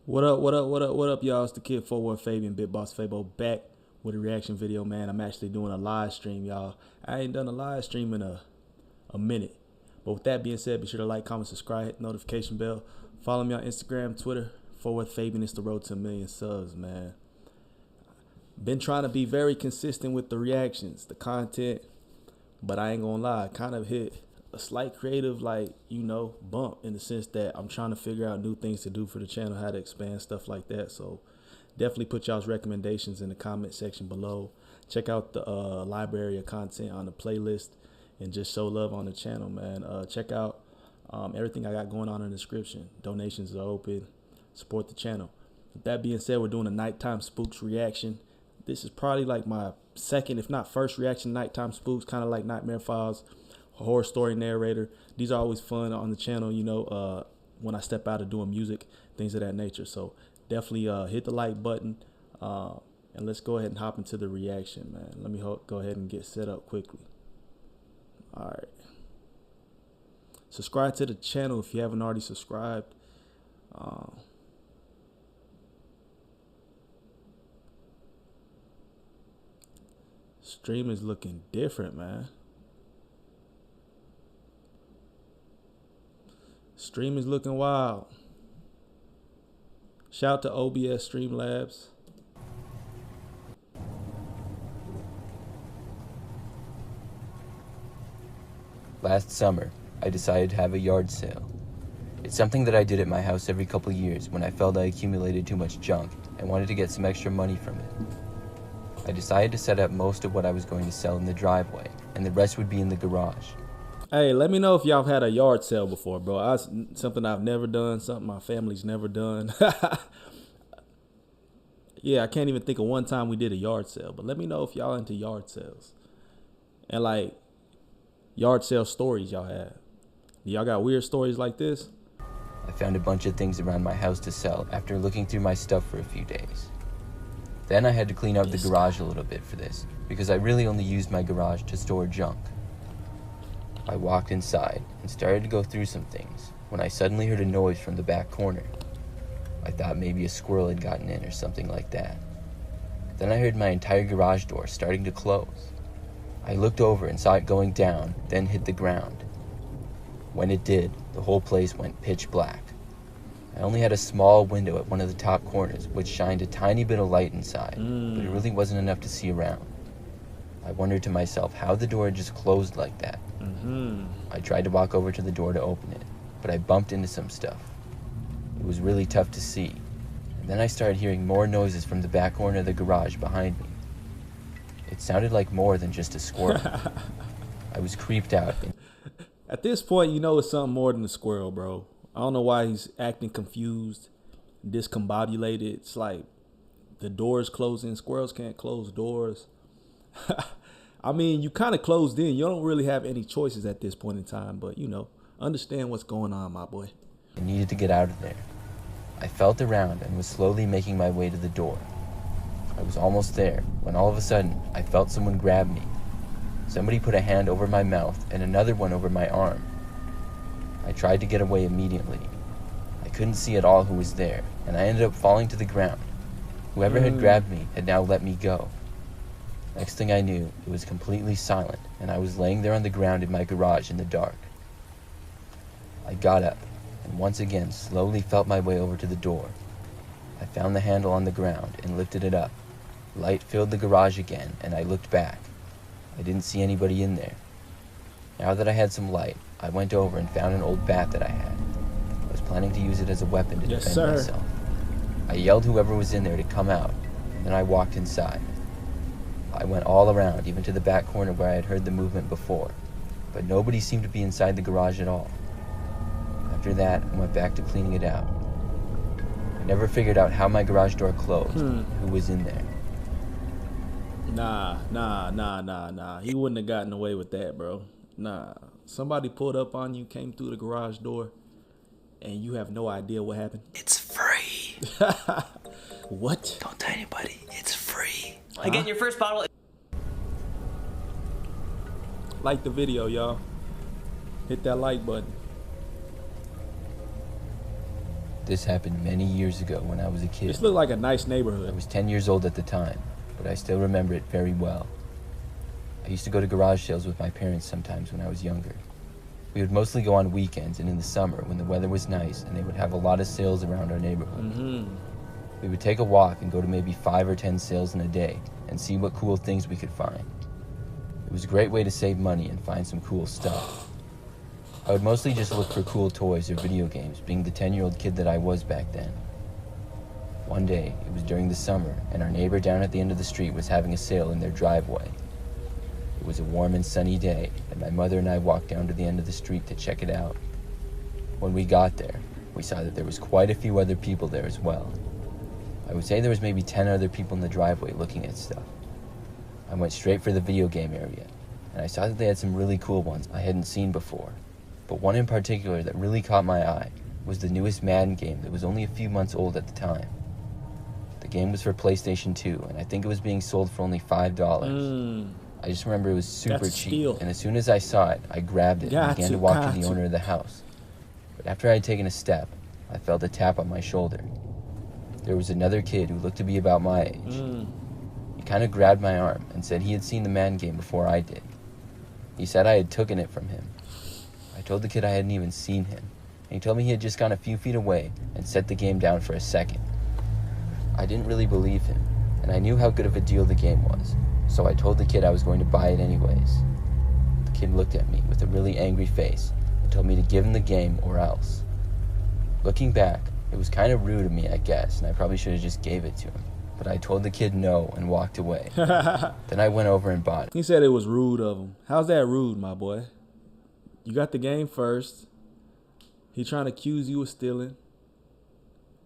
What up, what up, what up, what up, y'all? It's the kid FortWorthFabian, BigBossFabo, back with a reaction video, man. I'm actually doing a live stream, y'all. I ain't done a live stream in a minute. But with that being said, be sure to like, comment, subscribe, hit the notification bell. Follow me on Instagram, Twitter, FortWorthFabian. It's the road to 1 million subs, man. Been trying to be very consistent with the reactions, the content, but I ain't gonna lie, kind of hit a slight creative, bump in the sense that I'm trying to figure out new things to do for the channel, how to expand stuff like that. So definitely put y'all's recommendations in the comment section below. Check out the library of content on the playlist and just show love on the channel, man. Check out everything I got going on in the description. Donations are open. Support the channel. With that being said, we're doing a nighttime spooks reaction. This is probably like my second, if not first reaction, nighttime spooks, kind of like Nightmare Files, horror story narrator. These are always fun on the channel, you know, when I step out of doing music, things of that nature. So definitely hit the like button, and let's go ahead and hop into the reaction, man. Let me go ahead and get set up quickly. All right. Subscribe to the channel if you haven't already subscribed. Stream is looking different, man. Stream is looking wild. Shout out to OBS Streamlabs. Last summer, I decided to have a yard sale. It's something that I did at my house every couple years when I felt I accumulated too much junk and wanted to get some extra money from it. I decided to set up most of what I was going to sell in the driveway, and the rest would be in the garage. Hey, let me know if y'all have had a yard sale before, bro. Something I've never done, something my family's never done. Yeah, I can't even think of one time we did a yard sale, but let me know if y'all into yard sales. And like yard sale stories y'all have. Y'all got weird stories like this? I found a bunch of things around my house to sell after looking through my stuff for a few days. Then I had to clean out the garage a little bit for this, because I really only used my garage to store junk. I walked inside and started to go through some things when I suddenly heard a noise from the back corner. I thought maybe a squirrel had gotten in or something like that. Then I heard my entire garage door starting to close. I looked over and saw it going down, then hit the ground. When it did, the whole place went pitch black. I only had a small window at one of the top corners, which shined a tiny bit of light inside, but it really wasn't enough to see around. I wondered to myself how the door had just closed like that. I tried to walk over to the door to open it, but I bumped into some stuff. It was really tough to see, and then I started hearing more noises from the back corner of the garage behind me. It sounded like more than just a squirrel. I was creeped out. At this point, you know it's something more than a squirrel, bro. I don't know why he's acting confused, discombobulated. It's like the door's closing. Squirrels can't close doors. I mean, you kind of closed in. You don't really have any choices at this point in time, but, you know, understand what's going on, my boy. I needed to get out of there. I felt around and was slowly making my way to the door. I was almost there when all of a sudden I felt someone grab me. Somebody put a hand over my mouth and another one over my arm. I tried to get away immediately. I couldn't see at all who was there, and I ended up falling to the ground. Whoever had grabbed me had now let me go. Next thing I knew, it was completely silent, and I was laying there on the ground in my garage in the dark. I got up, and once again slowly felt my way over to the door. I found the handle on the ground and lifted it up. Light filled the garage again, and I looked back. I didn't see anybody in there. Now that I had some light, I went over and found an old bat that I had. I was planning to use it as a weapon to defend myself. I yelled whoever was in there to come out, and then I walked inside. I went all around, even to the back corner where I had heard the movement before, but nobody seemed to be inside the garage at all. After that, I went back to cleaning it out. I never figured out how my garage door closed, who was in there. Nah. He wouldn't have gotten away with that, bro. Nah. Somebody pulled up on you, came through the garage door, and you have no idea what happened. It's free. What? Don't tell anybody. It's free. Again, your first bottle. Like the video, y'all. Hit that like button. This happened many years ago when I was a kid. This looked like a nice I neighborhood. was 10 years old at the time, but I still remember it very well. I used to go to garage sales with my parents sometimes when I was younger. We would mostly go on weekends and in the summer when the weather was nice and they would have a lot of sales around our neighborhood. We would take a walk and go to maybe 5 or 10 sales in a day and see what cool things we could find. It was a great way to save money and find some cool stuff. I would mostly just look for cool toys or video games, being the 10-year-old kid that I was back then. One day, it was during the summer, and our neighbor down at the end of the street was having a sale in their driveway. It was a warm and sunny day, and my mother and I walked down to the end of the street to check it out. When we got there, we saw that there was quite a few other people there as well. I would say there was maybe 10 other people in the driveway looking at stuff. I went straight for the video game area, and I saw that they had some really cool ones I hadn't seen before. But one in particular that really caught my eye was the newest Madden game that was only a few months old at the time. The game was for PlayStation 2, and I think it was being sold for only $5. I just remember it was super cheap, and as soon as I saw it, I grabbed it and began to walk to the owner of the house. But after I had taken a step, I felt a tap on my shoulder. There was another kid who looked to be about my age. He kind of grabbed my arm and said he had seen the Madden game before I did. He said I had taken it from him. I told the kid I hadn't even seen him, and he told me he had just gone a few feet away and set the game down for a second. I didn't really believe him, and I knew how good of a deal the game was, so I told the kid I was going to buy it anyways. The kid looked at me with a really angry face and told me to give him the game or else. Looking back, it was kind of rude of me, I guess, and I probably should have just gave it to him. But I told the kid no and walked away. Then I went over and bought it. He said it was rude of him. How's that rude, my boy? You got the game first. He trying to accuse you of stealing.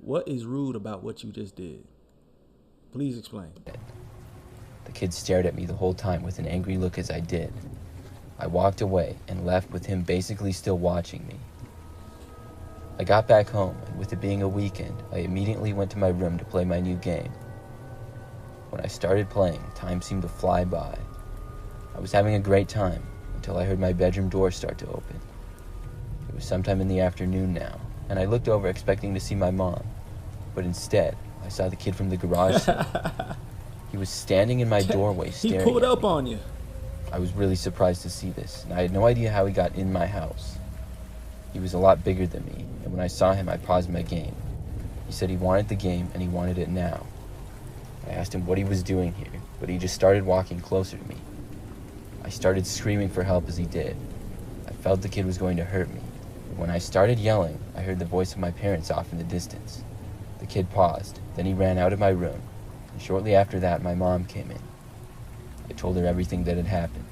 What is rude about what you just did? Please explain. The kid stared at me the whole time with an angry look as I did. I walked away and left with him basically still watching me. I got back home, and with it being a weekend, I immediately went to my room to play my new game. When I started playing, time seemed to fly by. I was having a great time until I heard my bedroom door start to open. It was sometime in the afternoon now, and I looked over expecting to see my mom, but instead, I saw the kid from the garage sale. He was standing in my doorway staring at me. He pulled up on you. I was really surprised to see this, and I had no idea how he got in my house. He was a lot bigger than me, and when I saw him, I paused my game. He said he wanted the game, and he wanted it now. I asked him what he was doing here, but he just started walking closer to me. I started screaming for help as he did. I felt the kid was going to hurt me. When I started yelling, I heard the voice of my parents off in the distance. The kid paused, then he ran out of my room, and shortly after that, my mom came in. I told her everything that had happened.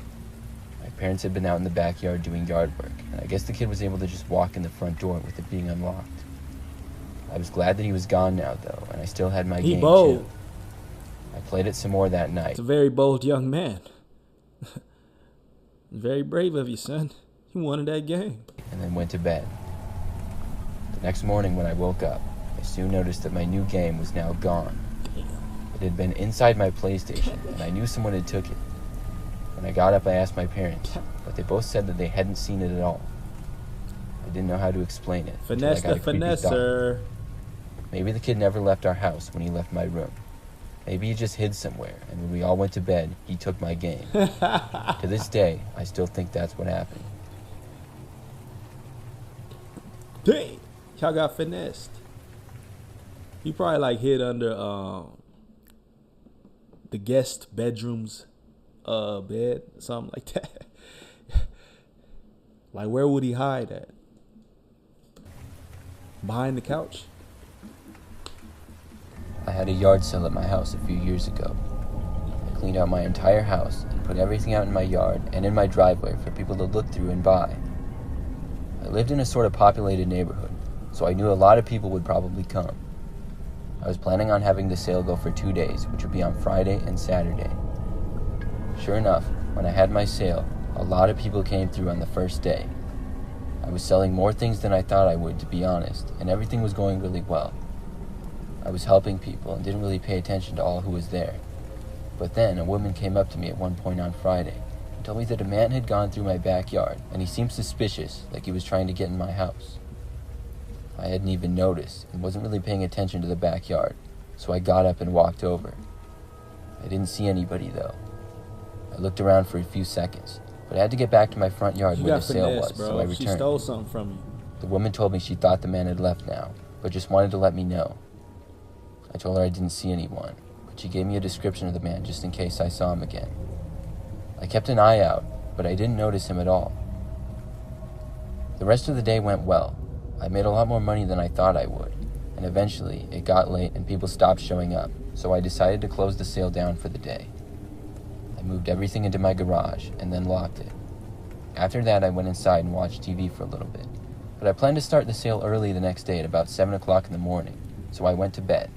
My parents had been out in the backyard doing yard work, and I guess the kid was able to just walk in the front door with it being unlocked. I was glad that he was gone now, though, and I still had my game, bold. too. I played it some more that night. It's a very bold young man. Very brave of you, son. You wanted that game. And then went to bed. The next morning when I woke up, I soon noticed that my new game was now gone. It had been inside my PlayStation, and I knew someone had took it. When I got up, I asked my parents, but they both said that they hadn't seen it at all. I didn't know how to explain it. Finesse the finesser. Maybe the kid never left our house when he left my room. Maybe he just hid somewhere, and when we all went to bed, he took my game. To this day, I still think that's what happened. Dang, y'all got finessed. He probably like hid under the guest bedroom's bed, something like that. Like, where would he hide at? Behind the couch? I had a yard sale at my house a few years ago. I cleaned out my entire house and put everything out in my yard and in my driveway for people to look through and buy. I lived in a sort of populated neighborhood, so I knew a lot of people would probably come. I was planning on having the sale go for 2 days, which would be on Friday and Saturday. Sure enough, when I had my sale, a lot of people came through on the first day. I was selling more things than I thought I would, to be honest, and everything was going really well. I was helping people and didn't really pay attention to all who was there. But then a woman came up to me at one point on Friday and told me that a man had gone through my backyard and he seemed suspicious, like he was trying to get in my house. I hadn't even noticed and wasn't really paying attention to the backyard, so I got up and walked over. I didn't see anybody though. I looked around for a few seconds, but I had to get back to my front yard where the sale was, so I returned. She stole something from you. The woman told me she thought the man had left now, but just wanted to let me know. I told her I didn't see anyone, but she gave me a description of the man just in case I saw him again. I kept an eye out, but I didn't notice him at all. The rest of the day went well. I made a lot more money than I thought I would, and eventually it got late and people stopped showing up, so I decided to close the sale down for the day. I moved everything into my garage and then locked it. After that, I went inside and watched TV for a little bit, but I planned to start the sale early the next day at about 7 o'clock in the morning, so I went to bed.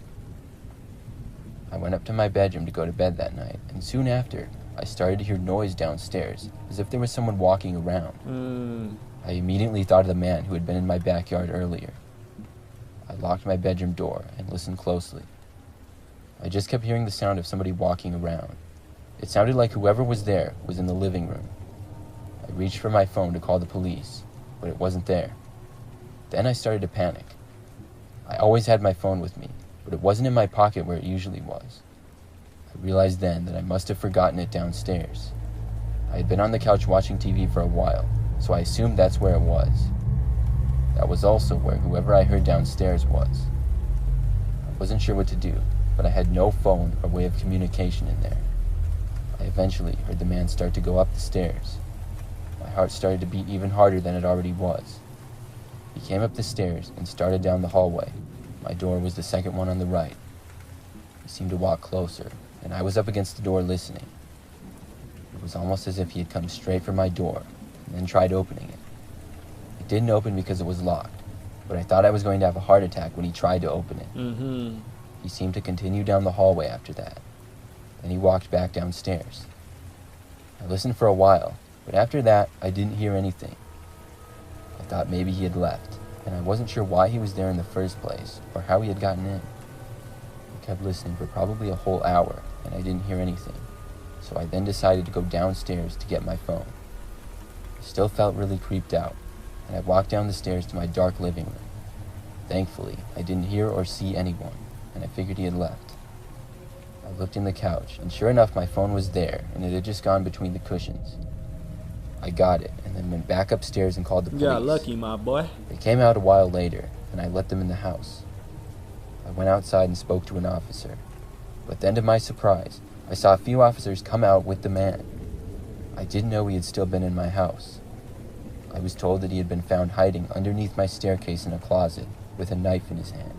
I went up to my bedroom to go to bed that night, and soon after, I started to hear noise downstairs, as if there was someone walking around. I immediately thought of the man who had been in my backyard earlier. I locked my bedroom door and listened closely. I just kept hearing the sound of somebody walking around. It sounded like whoever was there was in the living room. I reached for my phone to call the police, but it wasn't there. Then I started to panic. I always had my phone with me, but it wasn't in my pocket where it usually was. I realized then that I must have forgotten it downstairs. I had been on the couch watching TV for a while, so I assumed that's where it was. That was also where whoever I heard downstairs was. I wasn't sure what to do, but I had no phone or way of communication in there. I eventually heard the man start to go up the stairs. My heart started to beat even harder than it already was. He came up the stairs and started down the hallway. My door was the second one on the right. He seemed to walk closer, and I was up against the door listening. It was almost as if he had come straight for my door and then tried opening it. It didn't open because it was locked, but I thought I was going to have a heart attack when he tried to open it. He seemed to continue down the hallway after that. Then he walked back downstairs. I listened for a while, but after that, I didn't hear anything. I thought maybe he had left, and I wasn't sure why he was there in the first place, or how he had gotten in. I kept listening for probably a whole hour, and I didn't hear anything, so I then decided to go downstairs to get my phone. I still felt really creeped out, and I walked down the stairs to my dark living room. Thankfully, I didn't hear or see anyone, and I figured he had left. I looked in the couch, and sure enough, my phone was there, and it had just gone between the cushions. I got it, and then went back upstairs and called the police. You got lucky, my boy. They came out a while later, and I let them in the house. I went outside and spoke to an officer. But then to my surprise, I saw a few officers come out with the man. I didn't know he had still been in my house. I was told that he had been found hiding underneath my staircase in a closet with a knife in his hand.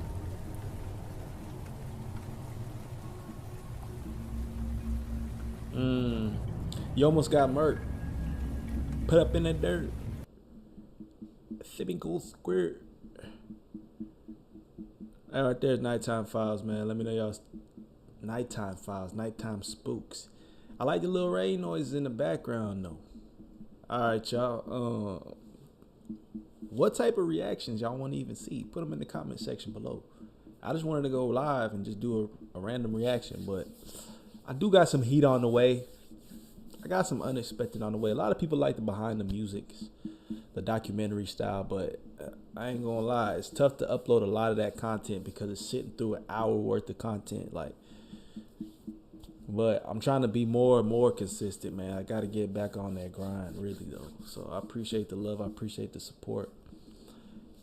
You almost got murked. Put up in the dirt. Sipping cool squirt. All right, there's Nighttime Files, man. Let me know y'all's Nighttime Files, Nighttime Spooks. I like the little rain noises in the background, though. All right, y'all. What type of reactions y'all want to even see? Put them in the comment section below. I just wanted to go live and just do a random reaction, but I do got some heat on the way. I got some unexpected on the way. A lot of people like the behind the music, the documentary style, but I ain't gonna lie, it's tough to upload a lot of that content because it's sitting through an hour worth of content. But I'm trying to be more and more consistent, man. I got to get back on that grind, really, though. So I appreciate the love. I appreciate the support.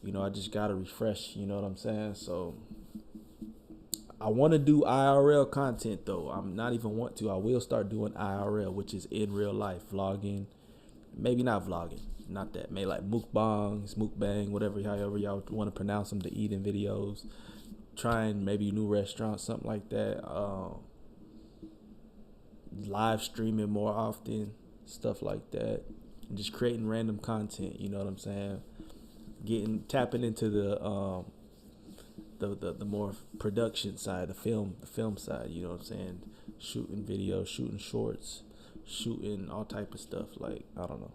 You know, I just got to refresh, you know what I'm saying? So I want to do IRL content, though. I'm not even want to. I will start doing IRL, which is in real life, vlogging. Maybe not vlogging, not that. Maybe like mukbangs, mukbang, whatever, however y'all want to pronounce them, the eating videos. Trying maybe new restaurants, something like that. Live streaming more often, stuff like that. And just creating random content, you know what I'm saying? Tapping into the more production side, the film side, you know what I'm saying? Shooting videos, shooting shorts, shooting all type of stuff. Like, I don't know.